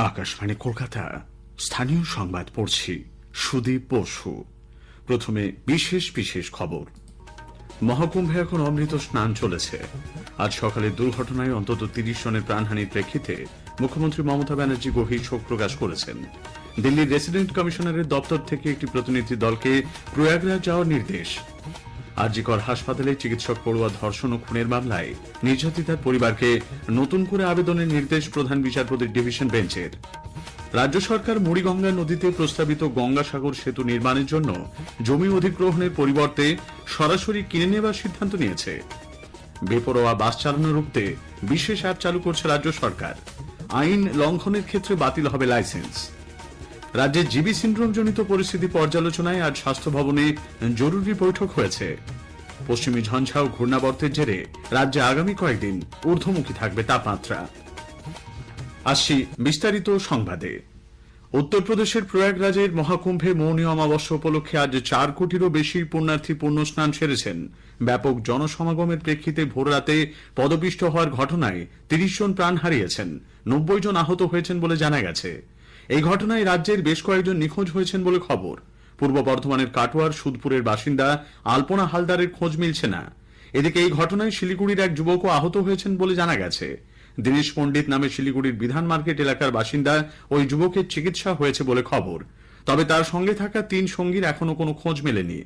আকাশবাণী কলকাতা, স্থানীয় সংবাদ পড়ছি সুদীপ বসু। প্রথমে বিশেষ বিশেষ খবর। মহাকুম্ভে এখন অমৃত স্নান চলেছে। আজ সকালে দুর্ঘটনায় অন্তত ৩০ জনের প্রাণহানির প্রেক্ষিতে মুখ্যমন্ত্রী মমতা ব্যানার্জি গভীর শোক প্রকাশ করেছেন। দিল্লির রেসিডেন্ট কমিশনারের দপ্তর থেকে একটি প্রতিনিধি দলকে প্রয়াগরাজ যাওয়ার নির্দেশ। আরজিকর হাসপাতালে চিকিৎসক পড়ুয়া ধর্ষণ ও খুনের মামলায় নির্যাতিতার পরিবারকে নতুন করে আবেদনের নির্দেশ প্রধান বিচারপতির ডিভিশন বেঞ্চের। রাজ্য সরকার মুড়িগঙ্গা নদীতে প্রস্তাবিত গঙ্গাসাগর সেতু নির্মাণের জন্য জমি অধিগ্রহণের পরিবর্তে সরাসরি কিনে নেওয়ার সিদ্ধান্ত নিয়েছে। বেপরোয়া বাস চালানো রুখতে বিশেষ অ্যাপ চালু করছে রাজ্য সরকার। আইন লঙ্ঘনের ক্ষেত্রে বাতিল হবে লাইসেন্স। রাজ্যে জিবি সিন্ড্রোম জনিত পরিস্থিতি পর্যালোচনায় আজ স্বাস্থ্য ভবনে জরুরি বৈঠক হয়েছে। পশ্চিমী ঝঞ্ঝা ও ঘূর্ণাবর্তের জেরে রাজ্যে আগামী কয়েকদিন ঊর্ধ্বমুখী থাকবে তাপমাত্রা। আসছি বিস্তারিত সংবাদে। উত্তরপ্রদেশের প্রয়াগরাজের মহাকুম্ভে মৌনী অমাবস্যা উপলক্ষে আজ ৪ কোটিরও বেশি পুণ্যার্থী পুণ্যস্নান সেরেছেন। ব্যাপক জনসমাগমের প্রেক্ষিতে ভোররাতে পদপিষ্ট হওয়ার ঘটনায় ৩০ জন প্রাণ হারিয়েছেন, ৯০ জন আহত হয়েছেন বলে জানা গেছে। এই ঘটনায় রাজ্যের বেশ কয়েকজন নিখোঁজ হয়েছেন বলে খবর। পূর্ব বর্ধমানের কাটোয়ার সুদপুরের বাসিন্দা আলপনা হালদারের খোঁজ মিলছে না। এদিকে এই ঘটনায় শিলিগুড়ির এক যুবকও আহত হয়েছেন বলে জানা গেছে। দীনেশ পণ্ডিত নামে শিলিগুড়ির বিধান মার্কেট এলাকার বাসিন্দা ওই যুবকের চিকিৎসা হয়েছে বলে খবর। তবে তার সঙ্গে থাকা ৩ সঙ্গীর এখনো কোনো খোঁজ মেলেনি।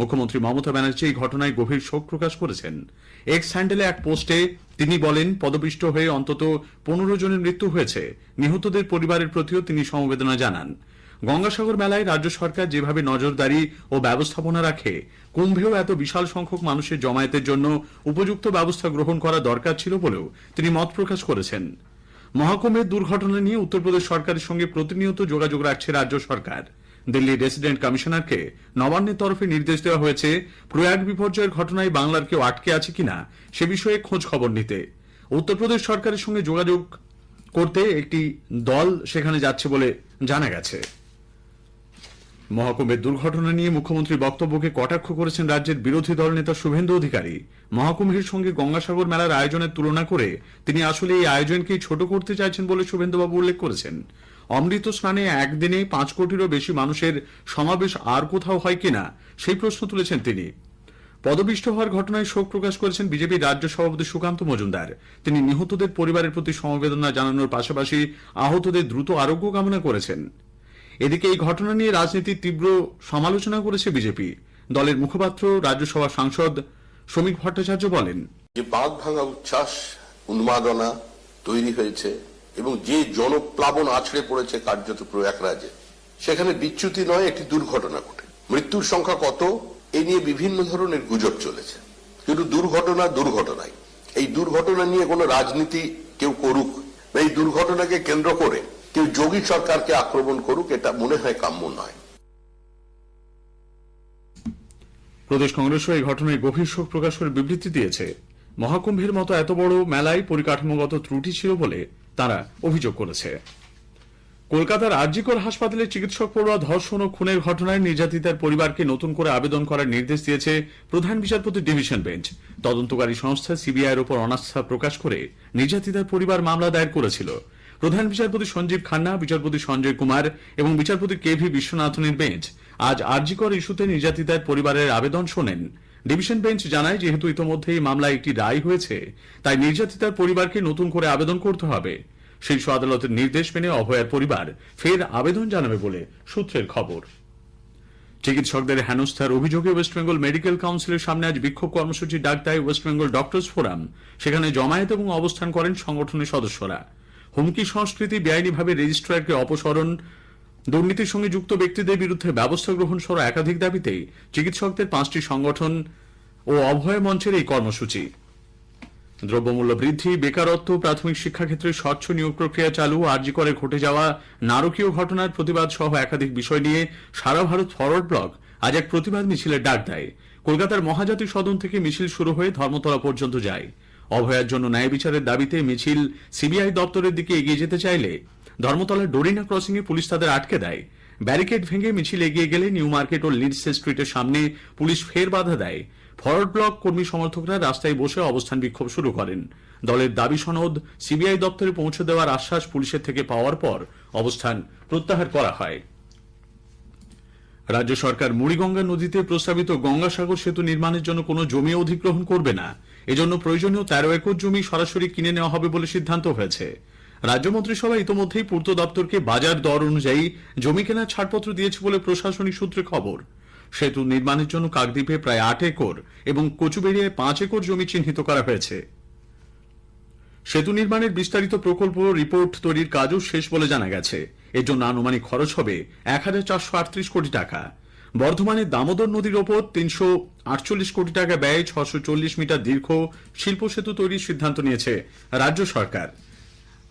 মুখ্যমন্ত্রী মমতা ব্যানার্জি এই ঘটনায় গভীর শোক প্রকাশ করেছেন। এক্স হ্যান্ডেলে এক পোস্টে তিনি বলেন, পদপিষ্ট হয়ে অন্তত ১৫ জনের মৃত্যু হয়েছে। নিহতদের পরিবারের প্রতিও তিনি সমবেদনা জানান। গঙ্গাসাগর মেলায় রাজ্য সরকার যেভাবে নজরদারি ও ব্যবস্থাপনা রাখে, কুম্ভেও এত বিশাল সংখ্যক মানুষের জমায়েতের জন্য উপযুক্ত ব্যবস্থা গ্রহণ করা দরকার ছিল বলেও তিনি মত প্রকাশ করেছেন। মহাকুম্ভের দুর্ঘটনা নিয়ে উত্তরপ্রদেশ সরকারের সঙ্গে প্রতিনিয়ত যোগাযোগ রাখছে রাজ্য সরকার। দিল্লির রেসিডেন্ট কমিশনারকে নবান্নের তরফে নির্দেশ দেওয়া হয়েছে প্রয়াগ বিপর্যয়ের ঘটনায় বাংলার কেউ আটকে আছে কিনা সে বিষয়ে খোঁজ খবর নিতে। উত্তরপ্রদেশ সরকারের সঙ্গে যোগাযোগ করতে একটি দল সেখানে যাচ্ছে বলে জানা গেছে। মহাকুম্ভের দুর্ঘটনা নিয়ে মুখ্যমন্ত্রীর বক্তব্যকে কটাক্ষ করেছেন রাজ্যের বিরোধী দল নেতা শুভেন্দু অধিকারী। মহাকুম্ভের সঙ্গে গঙ্গাসাগর মেলার আয়োজনের তুলনা করে তিনি আসলে এই আয়োজনকেই ছোট করতে চাইছেন বলে শুভেন্দুবাবু উল্লেখ করেছেন। অমৃত স্নানে একদিনে ৫ কোটিরও বেশি মানুষের সমাবেশ আর কোথাও হয় কিনা সেই প্রশ্ন তুলেছেন তিনি। পদপিষ্ট হওয়ার ঘটনায় শোক প্রকাশ করেছেন বিজেপির রাজ্য সভাপতি সুকান্ত মজুমদার। তিনি নিহতদের পরিবারের প্রতি সমবেদনা জানানোর পাশাপাশি আহতদের দ্রুত আরোগ্য কামনা করেছেন। এদিকে এই ঘটনা নিয়ে রাজনীতির তীব্র সমালোচনা করেছে বিজেপি। দলের মুখপাত্র রাজ্যসভা সাংসদ শ্রমিক ভট্টাচার্য বলেন, যে বাঁধ ভাঙা উচ্ছ্বাস উন্মাদনা তৈরি হয়েছে এবং যে জনপ্লাবন আছড়ে পড়েছে কার্যত প্রয়াগরাজে, সেখানে বিচ্যুতি নয়, একটি দুর্ঘটনা ঘটে। মৃত্যুর সংখ্যা কত এ নিয়ে বিভিন্ন ধরনের গুজব চলেছে, কিন্তু দুর্ঘটনা দুর্ঘটনাই। এই দুর্ঘটনা নিয়ে কোনো রাজনীতি কেউ করুক, এই দুর্ঘটনাকে কেন্দ্র করে কেউ যোগী সরকারকে আক্রমণ করুক, এটা মনে হয় কাম্য নয়। প্রদেশ কংগ্রেসও এই ঘটনায় গভীর শোক প্রকাশ করে বিবৃতি দিয়েছে। মহাকুম্ভের মতো এত বড় মেলায় পরিকাঠামোগত ত্রুটি ছিল বলে তারা অভিযোগ করেছে। কলকাতার আরজিকর হাসপাতালে চিকিৎসক পড়ুয়া ধর্ষণ ও খুনের ঘটনায় নির্যাতিতার পরিবারকে নতুন করে আবেদন করার নির্দেশ দিয়েছে প্রধান বিচারপতির ডিভিশন বেঞ্চ। তদন্তকারী সংস্থা সিবিআইয়ের উপর অনাস্থা প্রকাশ করে নির্যাতিতার পরিবার মামলা দায়ের করেছিল। প্রধান বিচারপতি সঞ্জীব খান্না, বিচারপতি সঞ্জয় কুমার এবং বিচারপতি কেভি বিশ্বনাথনের বেঞ্চ আজ আরজিকর ইস্যুতে নির্যাতিতার পরিবারের আবেদন শোনেন। ডিভিশন বেঞ্চ জানায়, যেহেতু ইতোমধ্যে এই মামলায় একটি রায় হয়েছে, তাই নির্যাতিতার পরিবারকে নতুন করে আবেদন করতে হবে। শীর্ষ আদালতের নির্দেশ মেনে অভয়ার পরিবার ফের আবেদন জানাবে বলে সূত্রের খবর। চিকিৎসকদের হেনস্থার অভিযোগে ওয়েস্টবেঙ্গল মেডিকেল কাউন্সিলের সামনে আজ বিক্ষোভ কর্মসূচি ডাক দেয় ওয়েস্টবেঙ্গল ডক্টর্স ফোরাম। সেখানে জমায়েত এবং অবস্থান করেন সংগঠনের সদস্যরা। হুমকি সংস্কৃতি, বেআইনিভাবে রেজিস্ট্রারকে অপসারণ, দুর্নীতির সঙ্গে যুক্ত ব্যক্তিদের বিরুদ্ধে ব্যবস্থা গ্রহণ সহ একাধিক দাবিতে চিকিৎসকদের 5টি সংগঠন ও অভয় মঞ্চের এই কর্মসূচি। দ্রব্যমূল্য বৃদ্ধি, বেকারত্ব, প্রাথমিক শিক্ষাক্ষেত্রে স্বচ্ছ নিয়োগ প্রক্রিয়া চালু, আরজিকরে ঘটে যাওয়া নারকীয় ঘটনার প্রতিবাদ সহ একাধিক বিষয় নিয়ে সারা ভারত ফরওয়ার্ড ব্লক আজ এক প্রতিবাদ মিছিলের ডাক দেয়। কলকাতার মহাজাতি সদন থেকে মিছিল শুরু হয়ে ধর্মতলা পর্যন্ত যায়। অভয়ার জন্য ন্যায় বিচারের দাবিতে মিছিল সিবিআই দপ্তরের দিকে এগিয়ে যেতে চাইলে ধর্মতলার ডোরিনা ক্রসিং এ পুলিশ তাদের আটকে দেয়। ব্যারিকেড ভেঙে মিছিল এগিয়ে গেলে নিউ মার্কেট ও লিডস স্ট্রিটের সামনে পুলিশ ফের বাধা দেয়। ফরওয়ার্ড ব্লক কর্মী সমর্থকরা রাস্তায় বসে অবস্থান বিক্ষোভ শুরু করেন। দলের দাবি সনদ সিবিআই দপ্তরে পৌঁছে দেওয়ার আশ্বাস পুলিশের থেকে পাওয়ার পর অবস্থান প্রত্যাহার করা হয়। রাজ্য সরকার মুড়িগঙ্গা নদীতে প্রস্তাবিত গঙ্গাসাগর সেতু নির্মাণের জন্য কোনো জমি অধিগ্রহণ করবে না। এজন্য প্রয়োজনীয় 13 একর জমি সরাসরি কিনে নেওয়া হবে বলে সিদ্ধান্ত হয়েছে। রাজ্য মন্ত্রিসভা ইতোমধ্যেই পূর্ত দপ্তরকে বাজার দর অনুযায়ী জমি কেনার ছাড়পত্র দিয়েছে বলে প্রশাসনিক সূত্রে খবর। সেতু নির্মাণের জন্য কাকদ্বীপে প্রায় 8 একর এবং কচুবেড়িয়ায় 5 একর জমি চিহ্নিত করা হয়েছে। সেতু নির্মাণের বিস্তারিত প্রকল্প রিপোর্ট তৈরির কাজও শেষ বলে জানা গেছে। এর জন্য আনুমানিক খরচ হবে 1438 কোটি টাকা। বর্ধমানের দামোদর নদীর ওপর 348 কোটি টাকা ব্যয়ে 640 মিটার দীর্ঘ শিল্প সেতু তৈরির সিদ্ধান্ত নিয়েছে রাজ্য সরকার।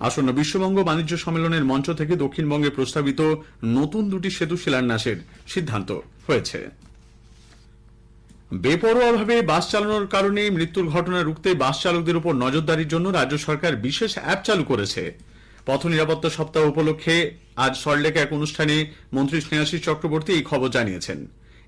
আসন্ন বিশ্ববঙ্গ বাণিজ্য সম্মেলনের মঞ্চ থেকে দক্ষিণবঙ্গে প্রস্তাবিত নতুন 2টি সেতু শিলান্যাসের সিদ্ধান্ত হয়েছে। বেপরোয়াভাবে বাস চালানোর কারণে মৃত্যুর ঘটনা রুখতে বাস চালকদের উপর নজরদারির জন্য রাজ্য সরকার বিশেষ অ্যাপ চালু করেছে। পথ নিরাপত্তা সপ্তাহ উপলক্ষে আজ সল্টলেকে এক অনুষ্ঠানে মন্ত্রী স্নেহাশিস চক্রবর্তী এই খবর জানিয়েছেন।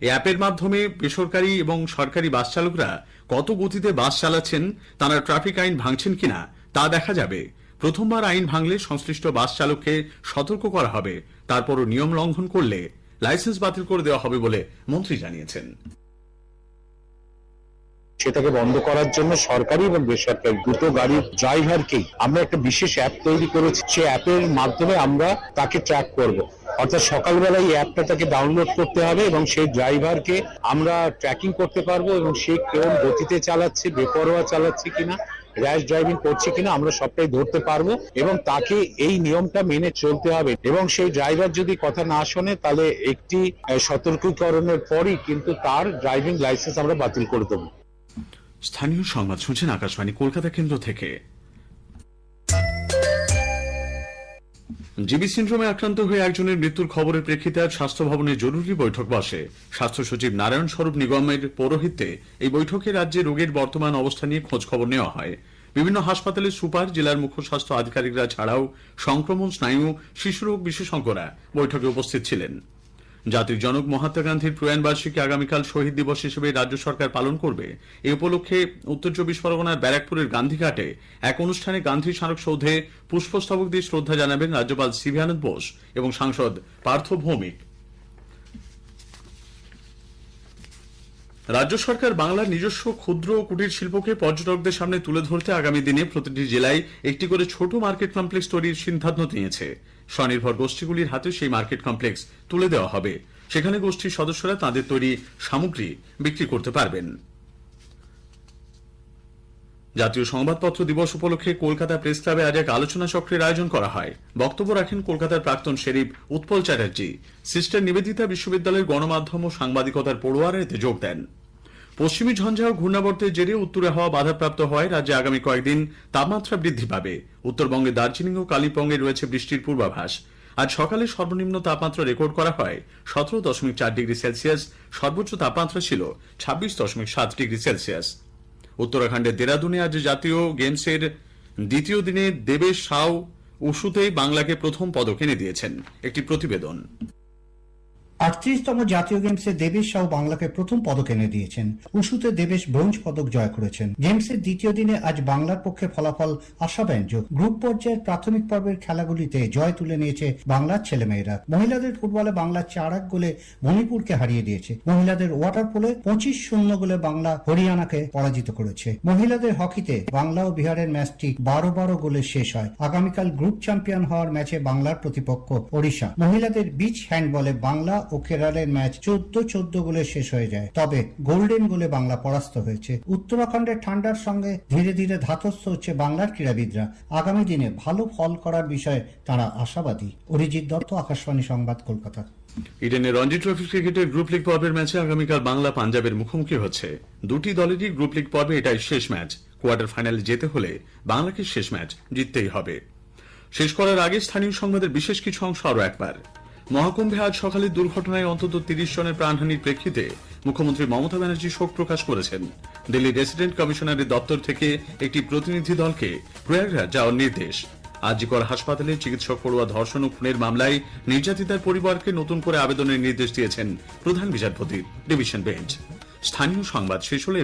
এই অ্যাপের মাধ্যমে বেসরকারি এবং সরকারি বাস চালকরা কত গতিতে বাস চালাচ্ছেন, তারা ট্রাফিক আইন ভাঙছেন কিনা তা দেখা যাবে। প্রথমবার আইন ভাঙলে সংশ্লিষ্ট বাস চালককে সতর্ক করা হবে, তারপরও নিয়ম লঙ্ঘন করলে লাইসেন্স বাতিল করে দেওয়া হবে বলে মন্ত্রী জানিয়েছেন। সেটাকে বন্ধ করার জন্য সরকারি এবং বেসরকারি দুটো গাড়ির ড্রাইভারকেই আমরা একটা বিশেষ অ্যাপ তৈরি করেছি। সেই অ্যাপের মাধ্যমে আমরা তাকে ট্র্যাক করব। অর্থাৎ সকালবেলায় এই অ্যাপটা তাকে ডাউনলোড করতে হবে এবং সেই ড্রাইভারকে আমরা ট্র্যাকিং করতে পারবো এবং সে কেমন গতিতে চালাচ্ছে, বেপরোয়া চালাচ্ছে কিনা, র্যাশ ড্রাইভিং করছে কিনা আমরা সবটাই ধরতে পারবো এবং তাকে এই নিয়মটা মেনে চলতে হবে। এবং সেই ড্রাইভার যদি কথা না শোনে তাহলে একটি সতর্কীকরণের পরই কিন্তু তার ড্রাইভিং লাইসেন্স আমরা বাতিল করে দেবো। স্থানীয় সংবাদ শুনছেন আকাশবাণী কলকাতা কেন্দ্র থেকে। জিবি সিন্ড্রোমে আক্রান্ত হয়ে একজনের মৃত্যুর খবরের প্রেক্ষিতে আজ স্বাস্থ্য ভবনে জরুরি বৈঠক বসে। স্বাস্থ্য সচিব নারায়ণ স্বরূপ নিগমের পৌরোহিত্যে এই বৈঠকে রাজ্যে রোগীর বর্তমান অবস্থা নিয়ে খোঁজ খবর নেওয়া হয়। বিভিন্ন হাসপাতালের সুপার, জেলার মুখ্য স্বাস্থ্য আধিকারিকরা ছাড়াও সংক্রমণ, স্নায়ু, শিশুরোগ বিশেষজ্ঞরা বৈঠকে উপস্থিত ছিলেন। জাতির জনক মহাত্মা গান্ধীর প্রয়াণ বার্ষিকী আগামীকাল শহীদ দিবস হিসেবে রাজ্য সরকার পালন করবে। এই উপলক্ষে উত্তর 24 পরগনার ব্যারাকপুরের গান্ধীঘাটে এক অনুষ্ঠানে গান্ধী স্মারক সৌধে পুষ্পস্তবক দিয়ে শ্রদ্ধা জানাবেন রাজ্যপাল সিভি আনন্দ বোস এবং সাংসদ পার্থ ভৌমিক। রাজ্য সরকার বাংলার নিজস্ব ক্ষুদ্র ও কুটির শিল্পকে পর্যটকদের সামনে তুলে ধরতে আগামী দিনে প্রতিটি জেলায় একটি করে ছোট মার্কেট কমপ্লেক্স তৈরির সিদ্ধান্ত নিয়েছে। স্বনির্ভর গোষ্ঠীগুলির হাতে সেই মার্কেট কমপ্লেক্স তুলে দেওয়া হবে। সেখানে গোষ্ঠীর সদস্যরা তাদের তৈরি সামগ্রী বিক্রি করতে পারবেন। জাতীয় সংবাদপত্র দিবস উপলক্ষে কলকাতা প্রেস ক্লাবে আজ এক আলোচনা চক্রের আয়োজন করা হয়। বক্তব্য রাখেন কলকাতার প্রাক্তন শেরিফ উৎপল চ্যাটার্জি। সিস্টার নিবেদিতা বিশ্ববিদ্যালয়ের গণমাধ্যম ও সাংবাদিকতার পড়ুয়ারা এতে যোগ দেন। পশ্চিমী ঝঞ্ঝা ও ঘূর্ণাবর্তের জেরে উত্তরে হাওয়া বাধাপ্রাপ্ত হওয়ায় রাজ্যে আগামী কয়েকদিন তাপমাত্রা বৃদ্ধি পাবে। উত্তরবঙ্গে দার্জিলিং ও কালিম্পংয়ে রয়েছে বৃষ্টির পূর্বাভাস। আজ সকালে সর্বনিম্ন তাপমাত্রা রেকর্ড করা হয় 17.4 ডিগ্রি সেলসিয়াস। সর্বোচ্চ তাপমাত্রা ছিল 26.7 ডিগ্রি সেলসিয়াস। উত্তরাখণ্ডের দেরাদুনে আজ জাতীয় গেমসের দ্বিতীয় দিনে দেবেশ সাউ উশুতে বাংলাকে প্রথম পদক এনে দিয়েছেন। একটি প্রতিবেদন। 38তম জাতীয় গেমসে দেবেশ সাউ বাংলাকে প্রথম পদক এনে দিয়েছেন। উশুতে দেবেশ ব্রোঞ্জ পদক জয় করেছেন। গেমসের দ্বিতীয় দিনে আজ বাংলার পক্ষে ফলাফল আশাব্যঞ্জক। গ্রুপ পর্যায়ের প্রাথমিক পর্বের খেলাগুলিতে জয় তুলে নিয়েছে বাংলার ছেলেমেয়েরা। মহিলাদের ফুটবলে বাংলা 4-1 গোলে মণিপুরকে হারিয়ে দিয়েছে। মহিলাদের ওয়াটার পোলে 25-0 গোলে বাংলা হরিয়ানাকে পরাজিত করেছে। মহিলাদের হকিতে বাংলা ও বিহারের ম্যাচটি 12-12 গোলে শেষ হয়। আগামীকাল গ্রুপ চ্যাম্পিয়ন হওয়ার ম্যাচে বাংলার প্রতিপক্ষ ওড়িশা। মহিলাদের বিচ হ্যান্ডবলে বাংলা ও কেরলের ম্যাচ 14-14 গোলে শেষ হয়ে যায়। তবে গোল্ডেন গোলে বাংলা পরাস্ত হয়েছে। উত্তরাখণ্ডের ঠান্ডার সঙ্গে ধীরে ধীরে ধাতস্থ হচ্ছে বাংলার ক্রীড়াবিদরা। আগামী দিনে ভালো ফল করার বিষয়ে তারা আশাবাদী। অরিজিৎ দত্ত, আকাশবাণী সংবাদ, কলকাতা। ইডেনে রঞ্জি ট্রফি ক্রিকেটের গ্রুপ লিগ পর্বের ম্যাচে আগামীকাল বাংলা পাঞ্জাবের মুখোমুখি হচ্ছে। দুটি দলেরই গ্রুপ লিগ পর্বে এটাই শেষ ম্যাচ। কোয়ার্টার ফাইনালে যেতে হলে বাংলাকে শেষ ম্যাচ জিততেই হবে। শেষ করার আগে স্থানীয় সংবাদের বিশেষ কিছু অংশ আরো একবার। মহাকুম্ভে আজ সকালে দুর্ঘটনায় অন্তত 30 জনের প্রাণহানির প্রেক্ষিতে মুখ্যমন্ত্রী মমতা ব্যানার্জি শোক প্রকাশ করেছেন। দিল্লি রেসিডেন্ট কমিশনারের দপ্তর থেকে একটি প্রতিনিধি দলকে প্রয়াগরাজ যাওয়ার নির্দেশ। আজিকর হাসপাতালে চিকিৎসক পড়ুয়া ধর্ষণ ও খুনের মামলায় নির্যাতিতার পরিবারকে নতুন করে আবেদনের নির্দেশ দিয়েছেন প্রধান বিচারপতির ডিভিশন বেঞ্চ। স্থানীয় সংবাদ শেষ হলে